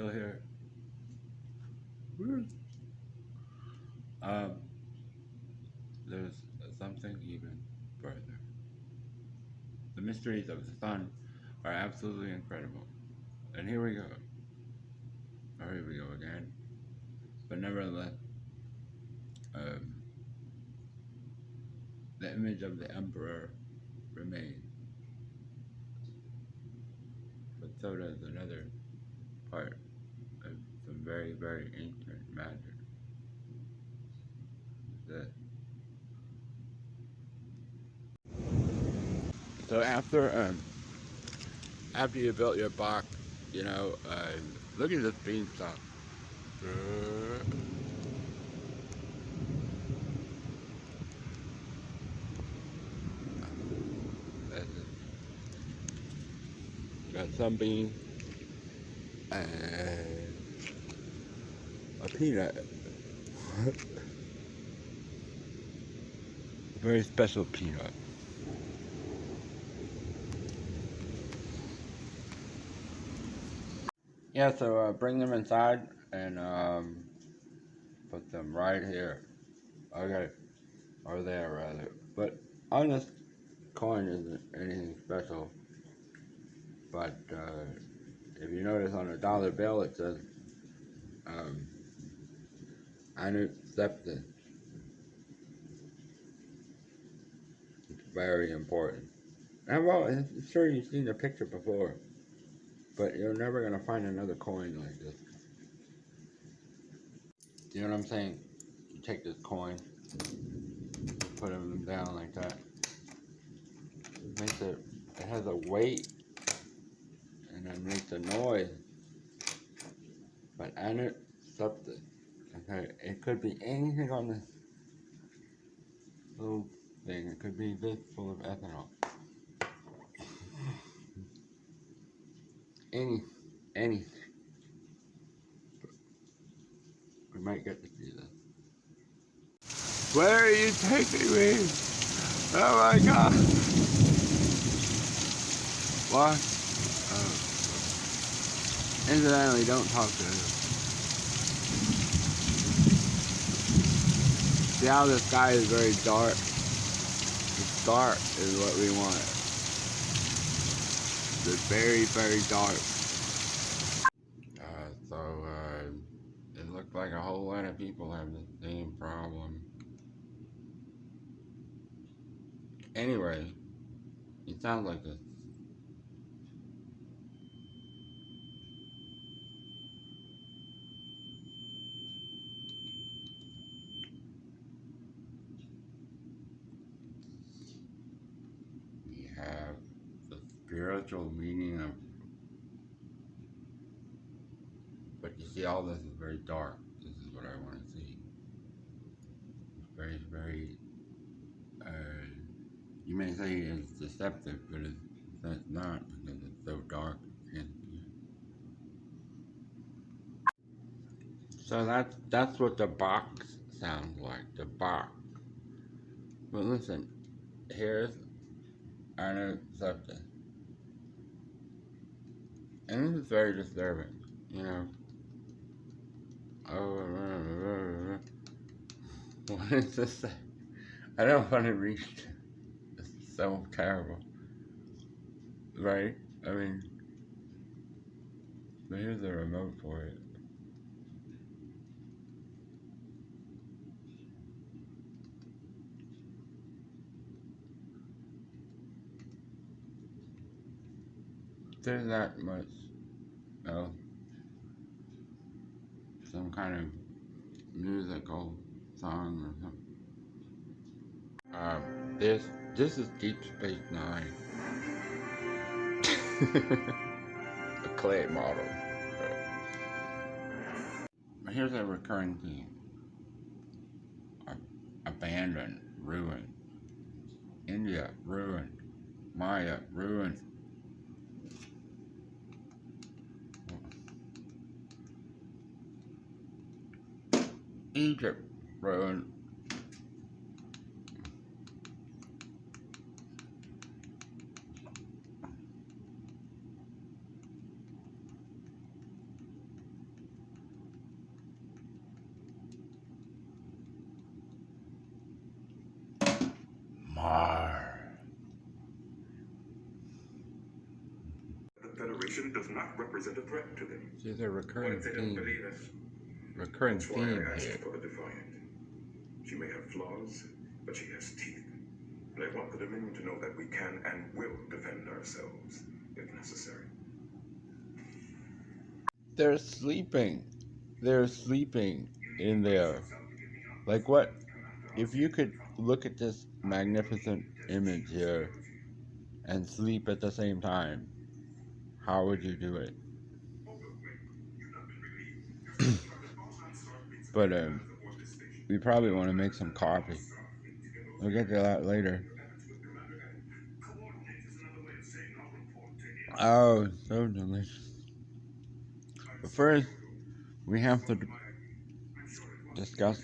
still here. Woo. Um, there's something even further. The mysteries of the sun are absolutely incredible. And here we go. Oh, here we go again. But nevertheless, um, the image of the emperor remains. But so does another part of some very, very ancient magic. That so after you built your box, look at this beanstalk. Got some beans and a peanut. A very special peanut. Yeah, so bring them inside and put them right here. Okay, or there rather. But on this coin isn't anything special. But if you notice on a dollar bill, it says um, unaccepted. It's very important. And well, I'm sure you've seen the picture before, but you're never gonna find another coin like this. You know what I'm saying? You take this coin, put them down like that. It makes it has a weight, and it makes a noise. But unaccepted. Okay, it could be anything on this little thing. It could be this full of ethanol. Any, anything. We might get to see this. Where are you taking me? Oh my god. What? Oh. Incidentally, don't talk to him. See how the sky is very dark? The dark is what we want. It's very, very dark. It looks like a whole lot of people have the same problem. Anyway, it sounds like this. We have the spiritual meaning of, but you see, all this is very dark. This is what I want to see. It's very, very, you may say it's deceptive, but it's not because it's so dark. And so that's what the box sounds like. The box. But listen, here's unaccepted. And this is very disturbing, you know. Oh, what is this? I don't want to read. It's so terrible, right? I mean, here's the remote for it. There's that much, oh, some kind of musical song or something. This is Deep Space Nine, a clay model. Here's a recurring theme: abandoned, ruined, India, ruined, Maya, ruined. Egypt, ruined. solution does not represent a threat to them. There's a recurring What if they don't theme. believe us? Recurring That's why theme I asked here. for the Defiant. She may have flaws, but she has teeth. And I want the Dominion to know that we can and will defend ourselves, if necessary. They're sleeping. They're sleeping in there. Like what? If you could look at this magnificent image here and sleep at the same time, how would you do it? But we probably want to make some coffee. We'll get to that later. Oh, so delicious. But first, we have to discuss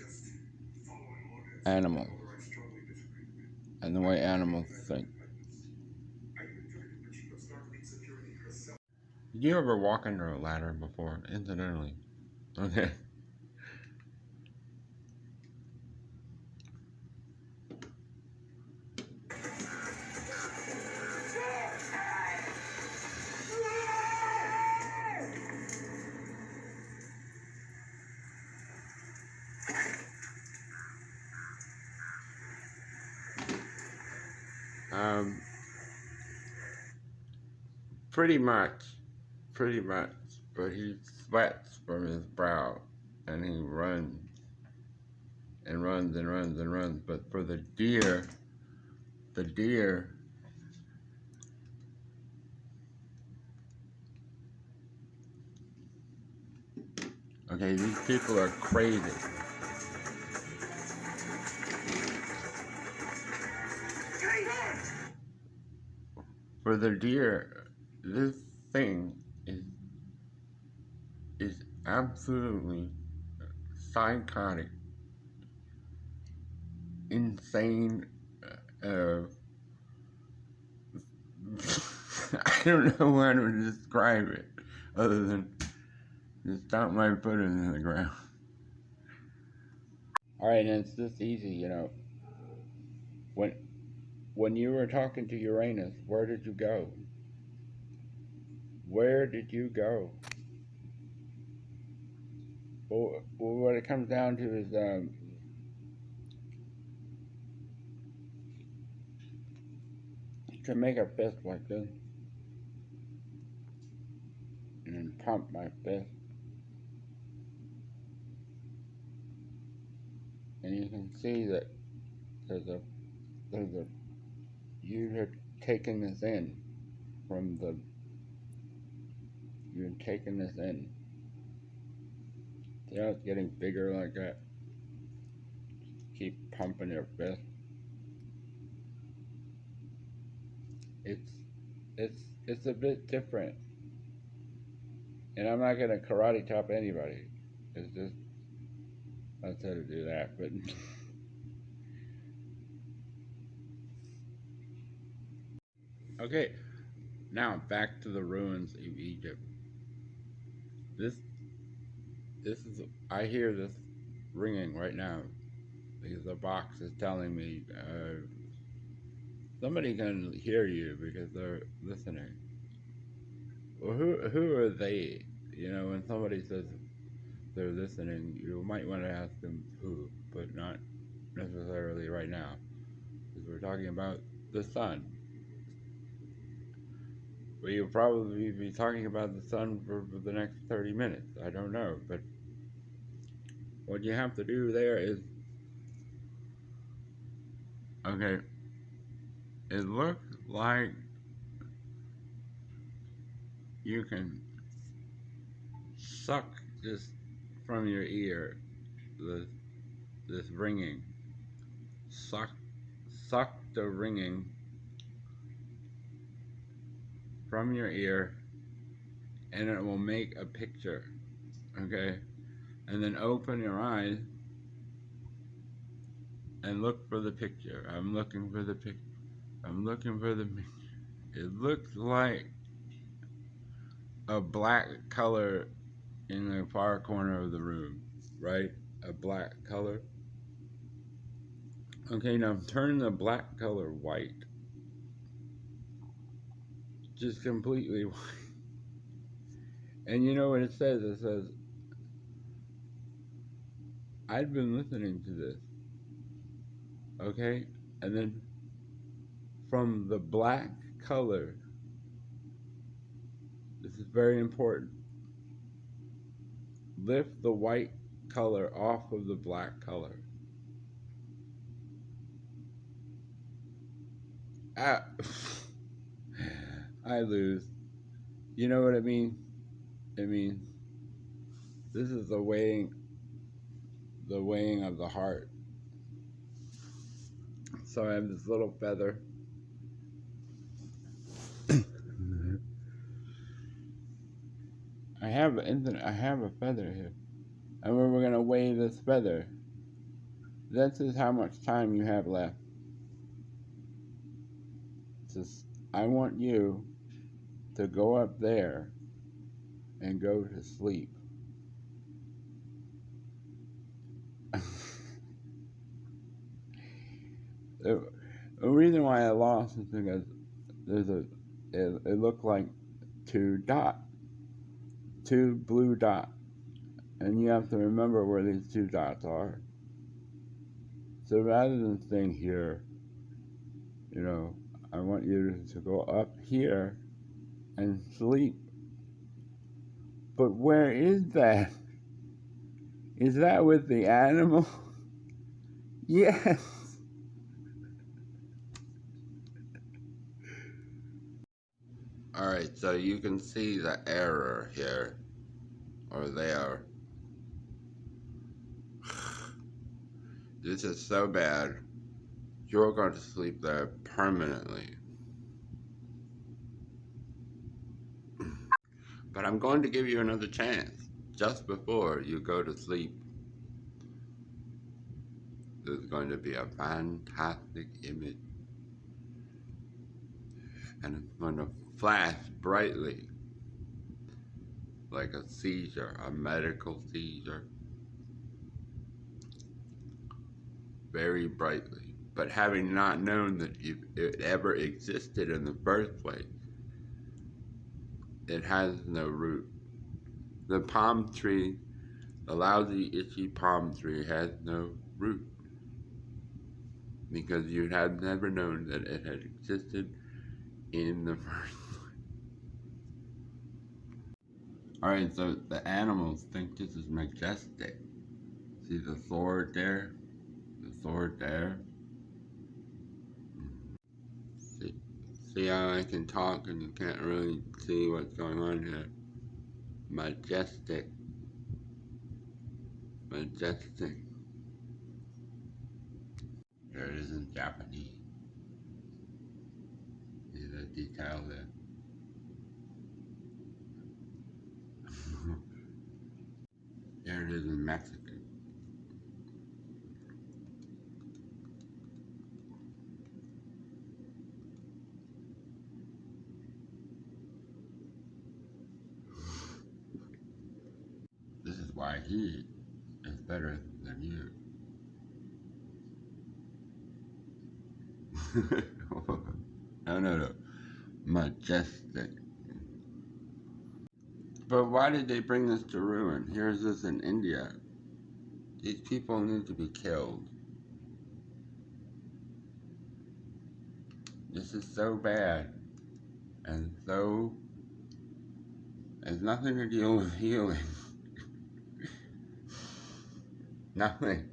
animals and the way animals think. Did you ever walk under a ladder before? Incidentally. Okay. Um, pretty much. Pretty much. But he sweats from his brow and he runs and runs and runs and runs. But for the deer, okay, these people are crazy. For the deer, this thing is absolutely psychotic, insane. Uh, I don't know how to describe it other than just stomp my foot into the ground. All right, and it's this easy, you know. When you were talking to Uranus, where did you go? Where did you go? Well, what it comes down to is to make a fist like this and then pump my fist. And you can see that there's a you had taken this in from the you had taken this in. See how it's getting bigger like that? Keep pumping your fist. It's it's a bit different. And I'm not gonna karate chop anybody. It's just I said to do that, but okay. Now back to the ruins of Egypt. This this is I hear this ringing right now because the box is telling me somebody can hear you because they're listening. Well, who are they? You know, when somebody says they're listening, you might want to ask them who, but not necessarily right now, because we're talking about the sun. But you'll probably be talking about the sun for the next 30 minutes. I don't know, but what you have to do there is okay. It looks like you can suck this from your ear, this this ringing. Suck suck the ringing from your ear and it will make a picture. Okay? And then open your eyes and look for the picture. I'm looking for the picture. I'm looking for the picture. It looks like a black color in the far corner of the room, right? A black color. Okay, now turn the black color white. Just completely white. And you know what it says? It says, I'd been listening to this, okay? And then from the black color, this is very important, lift the white color off of the black color. Ah, I lose. You know what it means? It means this is the weighing of the heart. So I have this little feather. I have a feather here, and we're gonna weigh this feather. This is how much time you have left. Just, I want you to go up there and go to sleep. the, the reason why I lost is because it looked like two blue dots, and you have to remember where these two dots are. So rather than staying here, you know, I want you to go up here and sleep. But where is that? Is that with the animal? Yes. Alright, so you can see the error here, or there. This is so bad. You're going to sleep there permanently. But I'm going to give you another chance. Just before you go to sleep, there's going to be a fantastic image. And it's going to flash brightly like a seizure, a medical seizure. Very brightly. But having not known that it ever existed in the first place, it has no root. The palm tree, the lousy, itchy palm tree, has no root. Because you had never known that it had existed in the first place. Alright, so the animals think this is majestic. See the sword there? The sword there? See how I can talk and you can't really see what's going on here? Majestic. Majestic. There it is in Japanese. See the detail there? There it is in Mexican. This is why he is better than you. No. Majestic. But why did they bring this to ruin? Here's this in India. These people need to be killed. This is so bad. And so, has nothing to deal with healing. Nothing.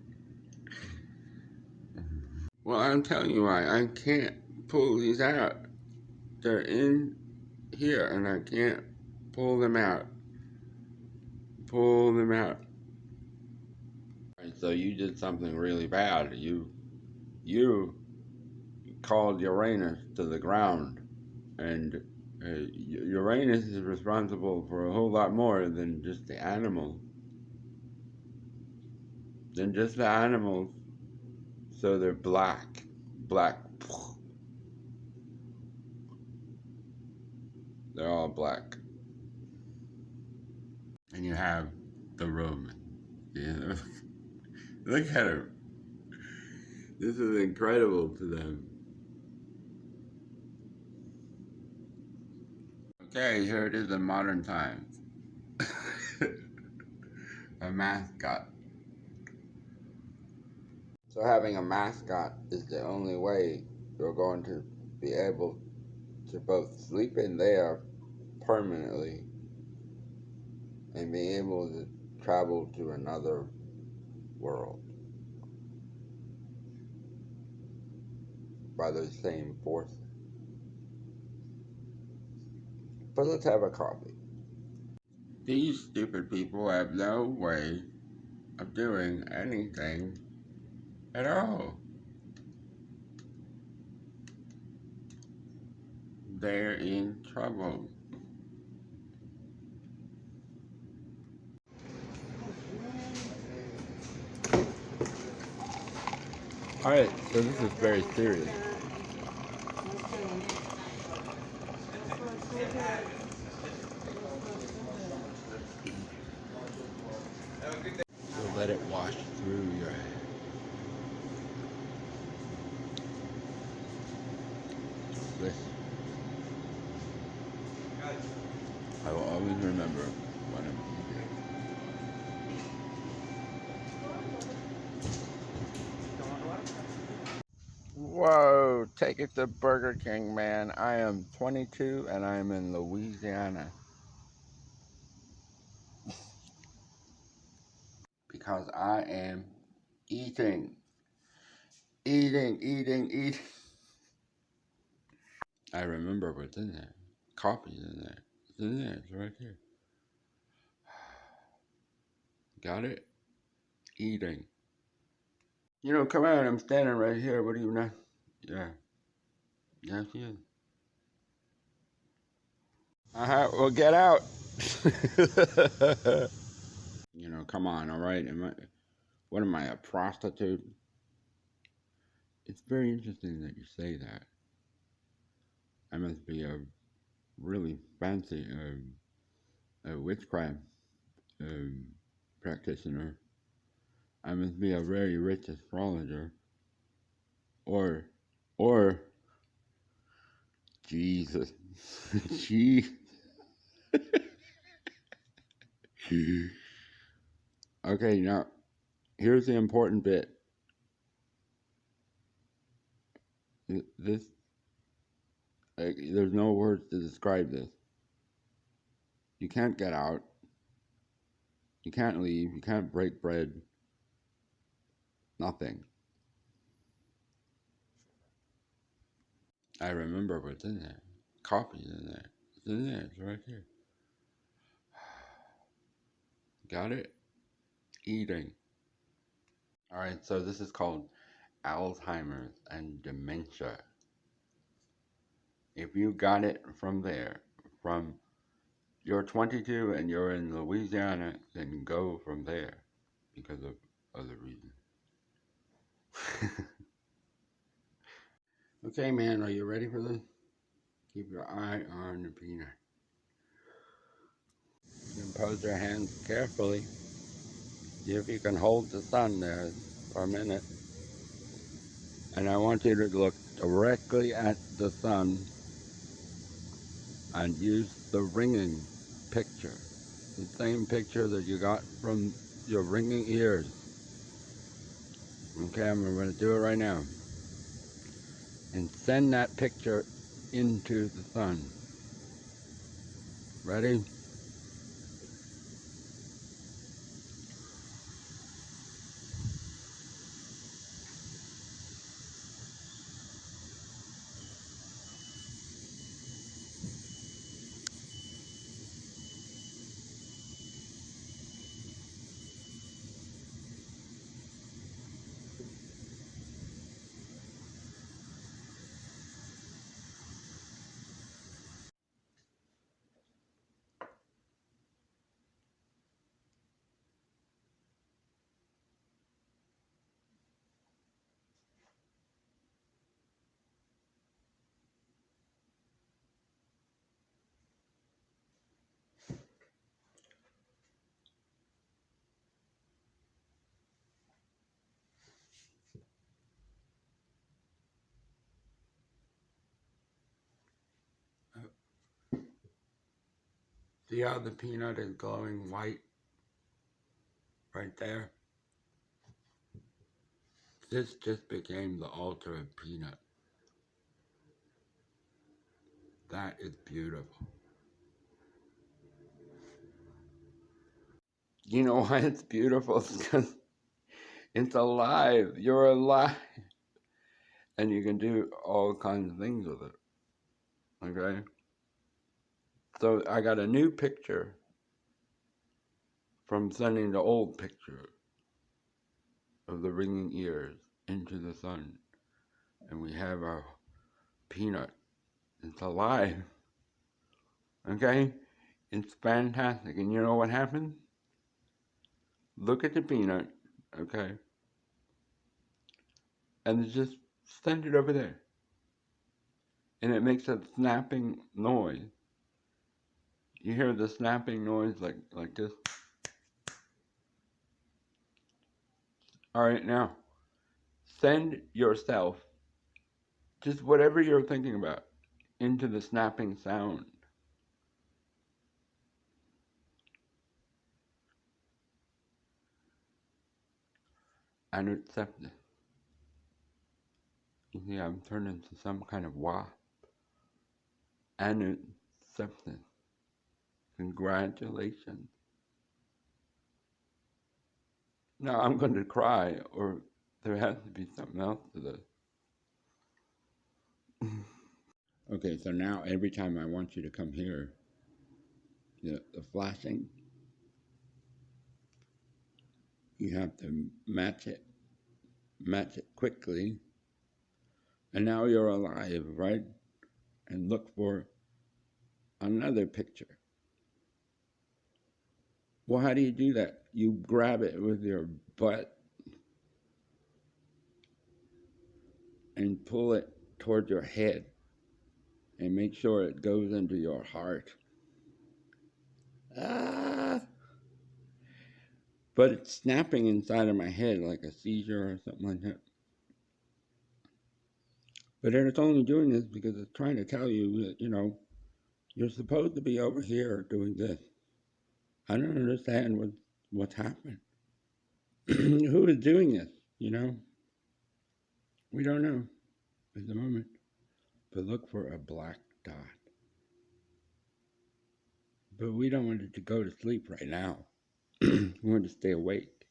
Well, I'm telling you why. I can't pull these out. They're in here and I can't pull them out. Pull them out. Right, so you did something really bad. You called Uranus to the ground. And Uranus is responsible for a whole lot more than just the animals. So they're black. They're all black. And you have the Roman. Yeah. Look at her. This is incredible to them. Okay, here it is in modern times. A mascot. So having a mascot is the only way you're going to be able to both sleep in there permanently and be able to travel to another world by those same forces. But let's have a coffee. These stupid people have no way of doing anything at all. They're in trouble. Alright, so this is very serious. So let it wash through your this. I will always remember when I'm eating. Whoa, take it to Burger King, man. I am 22 and I am in Louisiana. Because I am eating. Eating. I remember what's in there. Coffee's in there. It's in there. It's right here. Got it? Eating. You know, come on. I'm standing right here. What do you know? Yeah. Yes, yes. Well, get out. You know, come on. All right. What am I, a prostitute? It's very interesting that you say that. I must be a really fancy witchcraft practitioner. I must be a very rich astrologer, or, or Jesus, Jesus. Okay, now here's the important bit. This, there's no words to describe this. You can't get out. You can't leave. You can't break bread. Nothing. I remember what's in there. Coffee's in there. It's in there. It's right here. Got it? Eating. All right, so this is called Alzheimer's and dementia. If you got it from there, from you're 22 and you're in Louisiana, then go from there because of other reasons. Okay, man, are you ready for this? Keep your eye on the peanut. Impose your hands carefully. See if you can hold the sun there for a minute. And I want you to look directly at the sun and use the ringing picture. The same picture that you got from your ringing ears. Okay, I'm going to do it right now. And send that picture into the sun. Ready? See how the peanut is glowing white? right there. This just became the altar of peanut. That is beautiful. You know why it's beautiful? It's because it's alive. You're alive. And you can do all kinds of things with it. Okay? So I got a new picture from sending the old picture of the ringing ears into the sun. And we have our peanut. It's alive. Okay? It's fantastic. And you know what happens? Look at the peanut. Okay? And just send it over there. And it makes a snapping noise. You hear the snapping noise like this? Alright, now, send yourself, just whatever you're thinking about, into the snapping sound. And accept it. You see, I'm turned into some kind of wasp. And accept it. Congratulations. Now I'm going to cry, or there has to be something else to this. Okay, so now every time I want you to come here, the flashing, you have to match it quickly, and now you're alive, right? And look for another picture. Well, how do you do that? You grab it with your butt and pull it toward your head and make sure it goes into your heart. Ah! But it's snapping inside of my head like a seizure or something like that. But then it's only doing this because it's trying to tell you that, you're supposed to be over here doing this. I don't understand what's happened. Who is doing this, We don't know at the moment. But look for a black dot. But we don't want it to go to sleep right now. We want to stay awake.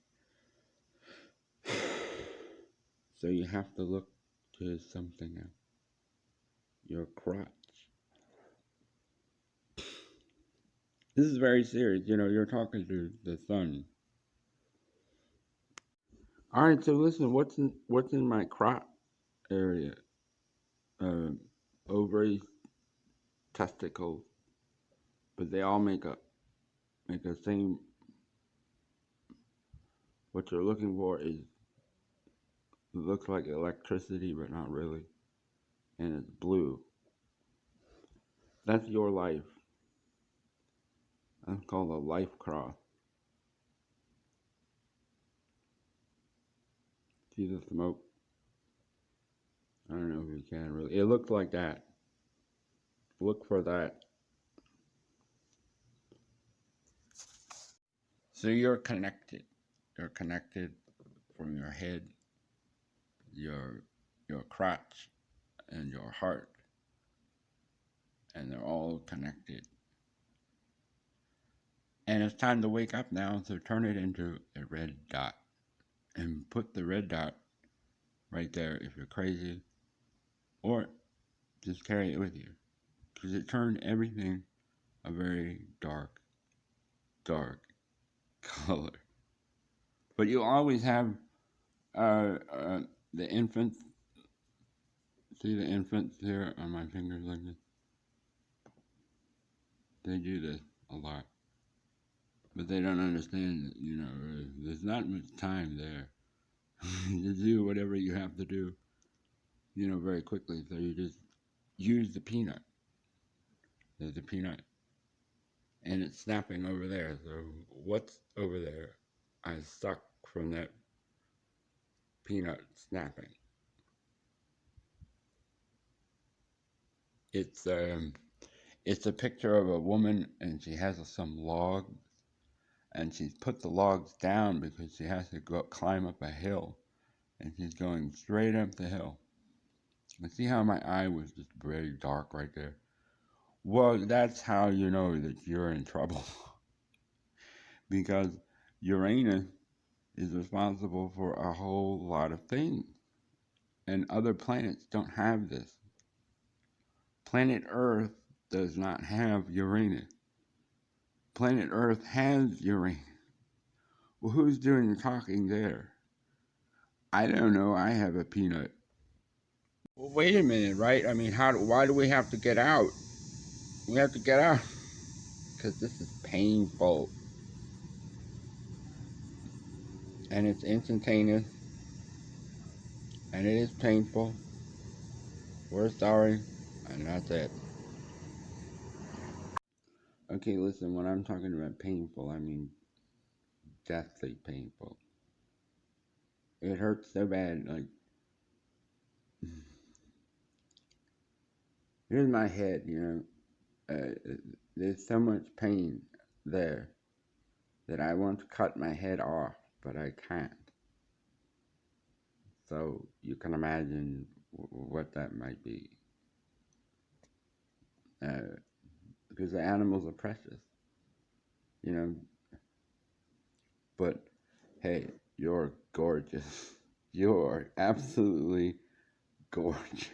So you have to look to something else. Your crotch. This is very serious. You're talking to the sun. All right, so listen, what's in my crotch area? Ovaries, testicles, but they all make a same. What you're looking for is, it looks like electricity, but not really, and it's blue. That's your life. That's called a life cross. See the smoke? I don't know if you can really. It looks like that. Look for that. So you're connected. You're connected from your head, your crotch, and your heart, and they're all connected. And it's time to wake up now, so turn it into a red dot, and put the red dot right there if you're crazy, or just carry it with you, because it turned everything a very dark color. But you always have the infants. See the infants here on my fingers like this? They do this a lot. But they don't understand that, there's not much time there to do whatever you have to do, very quickly. So you just use the peanut. There's a peanut. And it's snapping over there. So what's over there? I suck from that peanut snapping. It's a picture of a woman, and she has some log, and she's put the logs down because she has to go climb up a hill, and she's going straight up the hill. And see how my eye was just very dark right there? Well, that's how you know that you're in trouble. Because Uranus is responsible for a whole lot of things. And other planets don't have this. Planet Earth does not have Uranus. Planet Earth has Uranus. Well, who's doing the talking there? I don't know. I have a peanut. Well, wait a minute, right? I mean, why do we have to get out? We have to get out because this is painful. And it's instantaneous. And it is painful. We're sorry. And that's it. Okay, listen, when I'm talking about painful, I mean deathly painful. It hurts so bad, like, here's my head, there's so much pain there that I want to cut my head off, but I can't. So you can imagine what that might be. Because the animals are precious, you know. But hey, you're gorgeous. You're absolutely gorgeous.